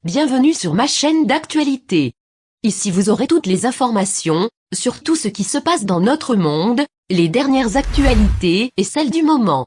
Bienvenue sur ma chaîne d'actualité. Ici vous aurez toutes les informations, sur tout ce qui se passe dans notre monde, les dernières actualités et celles du moment.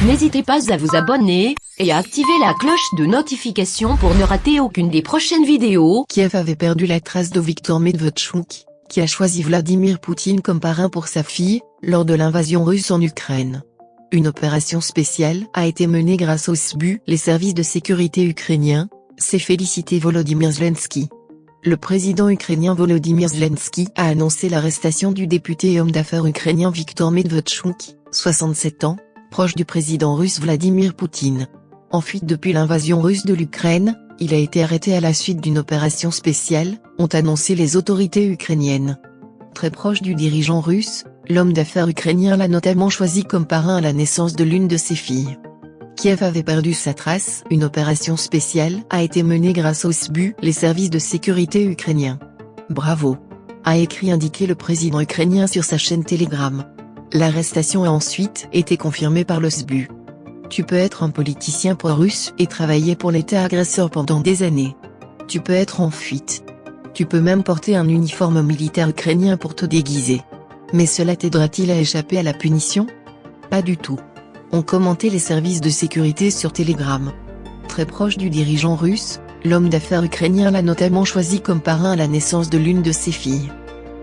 N'hésitez pas à vous abonner, et à activer la cloche de notification pour ne rater aucune des prochaines vidéos. Kiev avait perdu la trace de Viktor Medvedchuk, qui a choisi Vladimir Poutine comme parrain pour sa fille, lors de l'invasion russe en Ukraine. Une opération spéciale a été menée grâce au SBU, les services de sécurité ukrainiens, s'est félicité Volodymyr Zelensky. Le président ukrainien Volodymyr Zelensky a annoncé l'arrestation du député et homme d'affaires ukrainien Viktor Medvedchuk, 67 ans, proche du président russe Vladimir Poutine. En fuite depuis l'invasion russe de l'Ukraine, il a été arrêté à la suite d'une opération spéciale, ont annoncé les autorités ukrainiennes. Très proche du dirigeant russe, l'homme d'affaires ukrainien l'a notamment choisi comme parrain à la naissance de l'une de ses filles. Kiev avait perdu sa trace, une opération spéciale a été menée grâce au SBU, les services de sécurité ukrainiens. Bravo, a écrit indiqué le président ukrainien sur sa chaîne Telegram. L'arrestation a ensuite été confirmée par le SBU. Tu peux être un politicien pro-russe et travailler pour l'État agresseur pendant des années. Tu peux être en fuite. Tu peux même porter un uniforme militaire ukrainien pour te déguiser. Mais cela t'aidera-t-il à échapper à la punition? Pas du tout. Ont commenté les services de sécurité sur Telegram. Très proche du dirigeant russe, l'homme d'affaires ukrainien l'a notamment choisi comme parrain à la naissance de l'une de ses filles.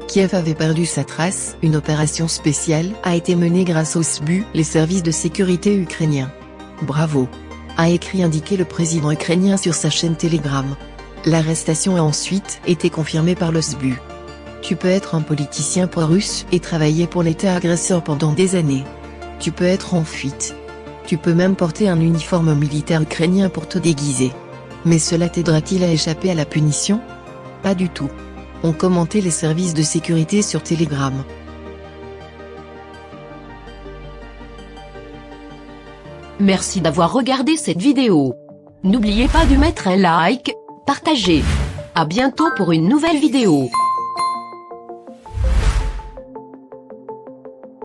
Kiev avait perdu sa trace, une opération spéciale a été menée grâce au SBU, les services de sécurité ukrainiens. Bravo, a écrit indiqué le président ukrainien sur sa chaîne Telegram. L'arrestation a ensuite été confirmée par le SBU. Tu peux être un politicien pro-russe et travailler pour l'État agresseur pendant des années. Tu peux être en fuite. Tu peux même porter un uniforme militaire ukrainien pour te déguiser. Mais cela t'aidera-t-il à échapper à la punition? Pas du tout. Ont commenté les services de sécurité sur Telegram. Merci d'avoir regardé cette vidéo. N'oubliez pas de mettre un like, partager. À bientôt pour une nouvelle vidéo.